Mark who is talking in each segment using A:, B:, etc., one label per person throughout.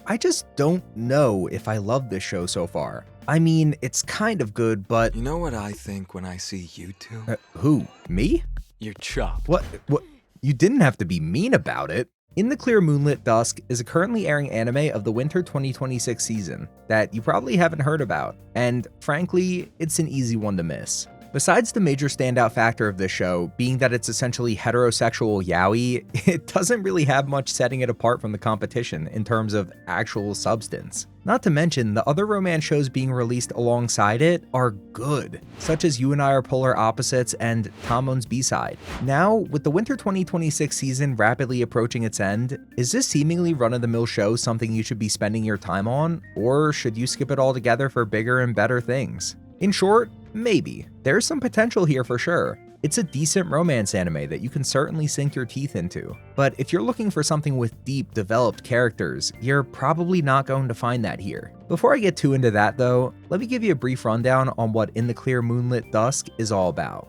A: I just don't know if I love this show so far. I mean, it's kind of good, but
B: You know what I think when I see you two?
A: who? Me?
B: You're chopped.
A: What? You didn't have to be mean about it. In the Clear Moonlit Dusk is a currently airing anime of the winter 2026 season that you probably haven't heard about, and frankly, it's an easy one to miss. Besides the major standout factor of this show being that it's essentially heterosexual yaoi, it doesn't really have much setting it apart from the competition in terms of actual substance. Not to mention, the other romance shows being released alongside it are good, such as You and I Are Polar Opposites and Tamon's B-Side. Now, with the winter 2026 season rapidly approaching its end, is this seemingly run-of-the-mill show something you should be spending your time on, or should you skip it altogether for bigger and better things? In short, maybe. There's some potential here for sure. It's a decent romance anime that you can certainly sink your teeth into. But if you're looking for something with deep, developed characters, you're probably not going to find that here. Before I get too into that though, let me give you a brief rundown on what In the Clear Moonlit Dusk is all about.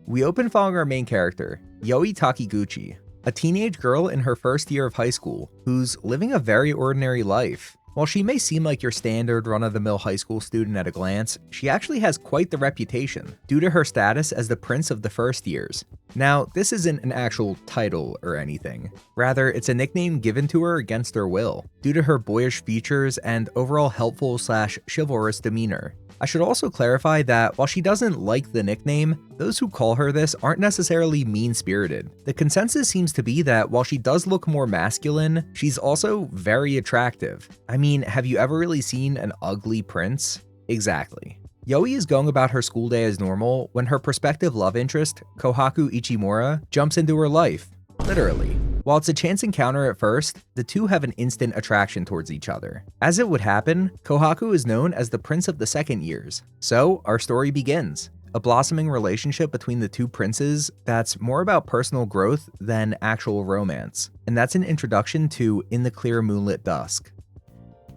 A: We open following our main character, Yoi Takiguchi, a teenage girl in her first year of high school who's living a very ordinary life. While she may seem like your standard run-of-the-mill high school student at a glance, she actually has quite the reputation, due to her status as the prince of the first years. Now, this isn't an actual title or anything. Rather, it's a nickname given to her against her will, due to her boyish features and overall helpful/chivalrous demeanor. I should also clarify that while she doesn't like the nickname, those who call her this aren't necessarily mean-spirited. The consensus seems to be that while she does look more masculine, she's also very attractive. I mean, have you ever really seen an ugly prince? Exactly. Yoi is going about her school day as normal when her prospective love interest, Kohaku Ichimura, jumps into her life. Literally. While it's a chance encounter at first, the two have an instant attraction towards each other. As it would happen, Kohaku is known as the Prince of the Second Years. So, our story begins. A blossoming relationship between the two princes that's more about personal growth than actual romance. And that's an introduction to In the Clear Moonlit Dusk.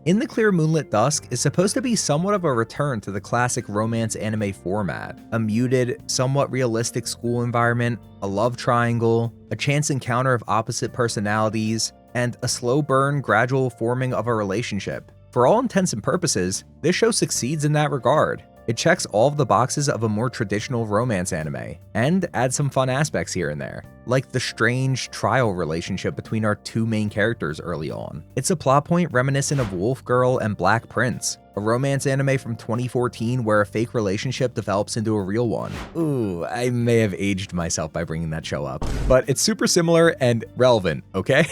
A: In the Clear Moonlit Dusk is supposed to be somewhat of a return to the classic romance anime format. A muted, somewhat realistic school environment, a love triangle, a chance encounter of opposite personalities, and a slow burn, gradual forming of a relationship. For all intents and purposes, this show succeeds in that regard. It checks all of the boxes of a more traditional romance anime, and adds some fun aspects here and there, like the strange trial relationship between our two main characters early on. It's a plot point reminiscent of Wolf Girl and Black Prince, a romance anime from 2014 where a fake relationship develops into a real one. Ooh, I may have aged myself by bringing that show up, but it's super similar and relevant, okay?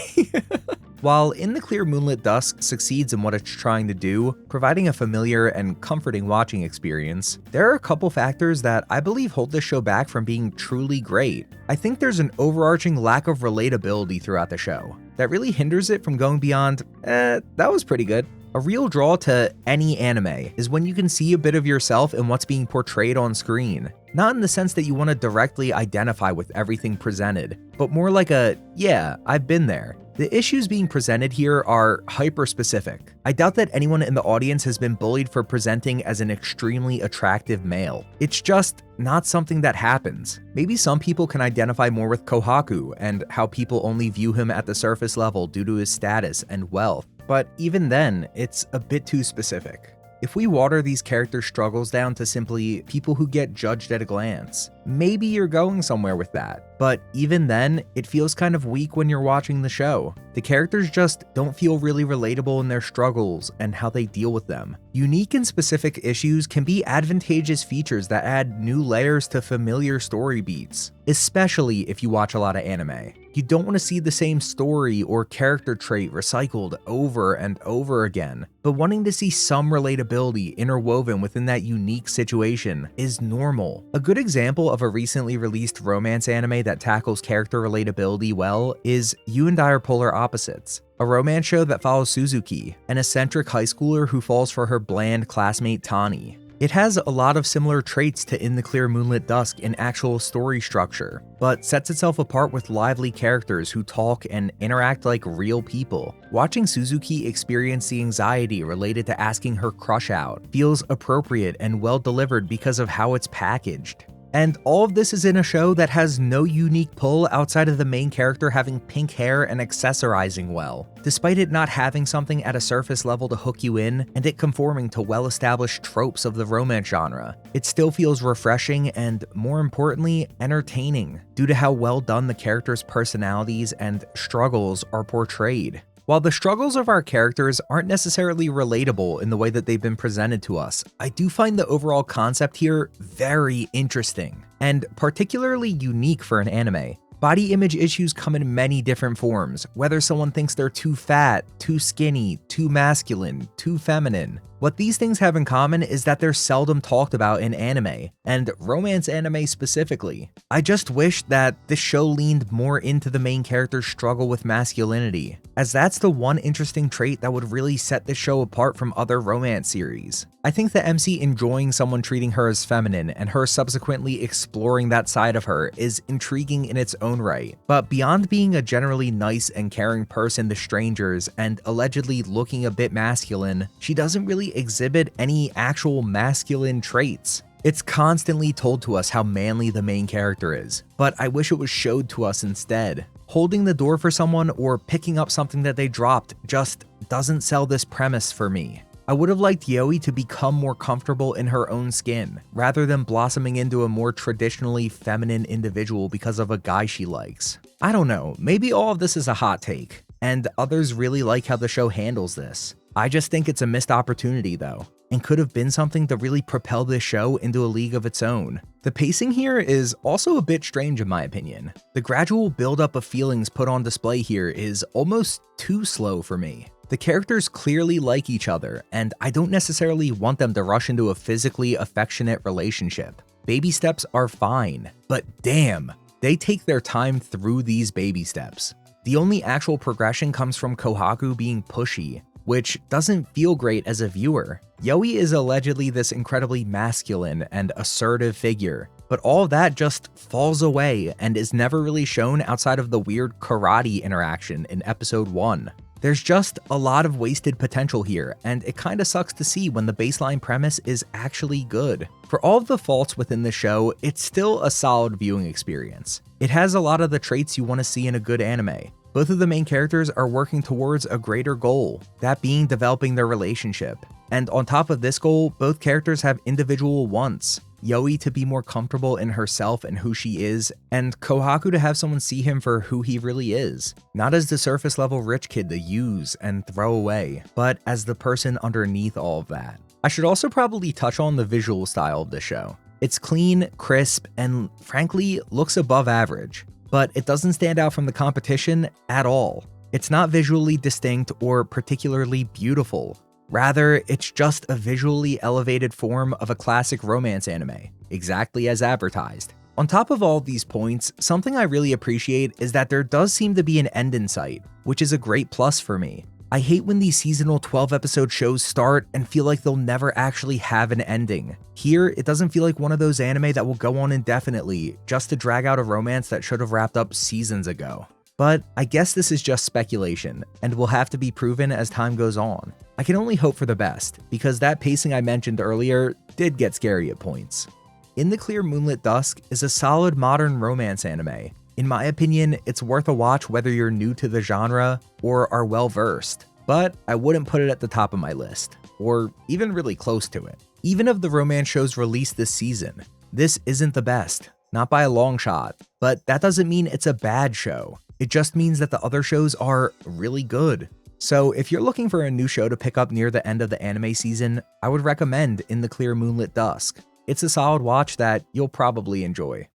A: While In the Clear Moonlit Dusk succeeds in what it's trying to do, providing a familiar and comforting watching experience, there are a couple factors that I believe hold this show back from being truly great. I think there's an overarching lack of relatability throughout the show that really hinders it from going beyond, that was pretty good. A real draw to any anime is when you can see a bit of yourself in what's being portrayed on screen. Not in the sense that you want to directly identify with everything presented, but more like a, yeah, I've been there. The issues being presented here are hyper-specific. I doubt that anyone in the audience has been bullied for presenting as an extremely attractive male. It's just not something that happens. Maybe some people can identify more with Kohaku and how people only view him at the surface level due to his status and wealth. But even then, it's a bit too specific. If we water these characters' struggles down to simply people who get judged at a glance, maybe you're going somewhere with that. But even then, it feels kind of weak when you're watching the show. The characters just don't feel really relatable in their struggles and how they deal with them. Unique and specific issues can be advantageous features that add new layers to familiar story beats, especially if you watch a lot of anime. You don't want to see the same story or character trait recycled over and over again, but wanting to see some relatability interwoven within that unique situation is normal. A good example of a recently released romance anime that tackles character relatability well is You and I Are Polar Opposites, a romance show that follows Suzuki, an eccentric high schooler who falls for her bland classmate Tani. It has a lot of similar traits to In the Clear Moonlit Dusk in actual story structure, but sets itself apart with lively characters who talk and interact like real people. Watching Suzuki experience the anxiety related to asking her crush out feels appropriate and well delivered because of how it's packaged. And all of this is in a show that has no unique pull outside of the main character having pink hair and accessorizing well. Despite it not having something at a surface level to hook you in, and it conforming to well-established tropes of the romance genre, it still feels refreshing and, more importantly, entertaining, due to how well done the characters' personalities and struggles are portrayed. While the struggles of our characters aren't necessarily relatable in the way that they've been presented to us, I do find the overall concept here very interesting, and particularly unique for an anime. Body image issues come in many different forms, whether someone thinks they're too fat, too skinny, too masculine, too feminine. What these things have in common is that they're seldom talked about in anime, and romance anime specifically. I just wish that this show leaned more into the main character's struggle with masculinity, as that's the one interesting trait that would really set this show apart from other romance series. I think the MC enjoying someone treating her as feminine and her subsequently exploring that side of her is intriguing in its own right, but beyond being a generally nice and caring person to strangers and allegedly looking a bit masculine, she doesn't really exhibit any actual masculine traits. It's constantly told to us how manly the main character is, but I wish it was showed to us instead. Holding the door for someone or picking up something that they dropped just doesn't sell this premise for me. I would have liked Yoi to become more comfortable in her own skin, rather than blossoming into a more traditionally feminine individual because of a guy she likes. I don't know, maybe all of this is a hot take, and others really like how the show handles this. I just think it's a missed opportunity though, and could have been something to really propel this show into a league of its own. The pacing here is also a bit strange in my opinion. The gradual buildup of feelings put on display here is almost too slow for me. The characters clearly like each other, and I don't necessarily want them to rush into a physically affectionate relationship. Baby steps are fine, but damn, they take their time through these baby steps. The only actual progression comes from Kohaku being pushy, which doesn't feel great as a viewer. Yoi is allegedly this incredibly masculine and assertive figure, but all of that just falls away and is never really shown outside of the weird karate interaction in episode 1. There's just a lot of wasted potential here, and it kinda sucks to see when the baseline premise is actually good. For all of the faults within the show, it's still a solid viewing experience. It has a lot of the traits you want to see in a good anime. Both of the main characters are working towards a greater goal, that being developing their relationship. And on top of this goal, both characters have individual wants. Yoi to be more comfortable in herself and who she is, and Kohaku to have someone see him for who he really is. Not as the surface level rich kid to use and throw away, but as the person underneath all of that. I should also probably touch on the visual style of the show. It's clean, crisp, and frankly, looks above average. But it doesn't stand out from the competition at all. It's not visually distinct or particularly beautiful. Rather, it's just a visually elevated form of a classic romance anime, exactly as advertised. On top of all these points, something I really appreciate is that there does seem to be an end in sight, which is a great plus for me. I hate when these seasonal 12-episode shows start and feel like they'll never actually have an ending. Here, it doesn't feel like one of those anime that will go on indefinitely, just to drag out a romance that should have wrapped up seasons ago. But I guess this is just speculation, and will have to be proven as time goes on. I can only hope for the best, because that pacing I mentioned earlier did get scary at points. In the Clear Moonlit Dusk is a solid modern romance anime. In my opinion, it's worth a watch whether you're new to the genre or are well versed, but I wouldn't put it at the top of my list, or even really close to it. Even of the romance shows released this season, this isn't the best, not by a long shot, but that doesn't mean it's a bad show. It just means that the other shows are really good. So if you're looking for a new show to pick up near the end of the anime season, I would recommend In the Clear Moonlit Dusk. It's a solid watch that you'll probably enjoy.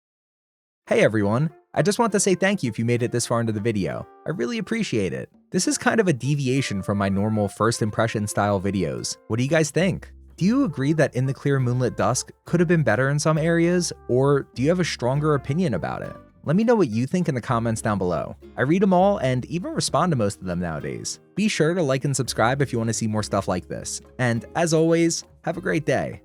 A: Hey everyone, I just want to say thank you if you made it this far into the video. I really appreciate it. This is kind of a deviation from my normal first impression style videos. What do you guys think? Do you agree that In the Clear Moonlit Dusk could have been better in some areas, or do you have a stronger opinion about it? Let me know what you think in the comments down below. I read them all and even respond to most of them nowadays. Be sure to like and subscribe if you want to see more stuff like this. And as always, have a great day.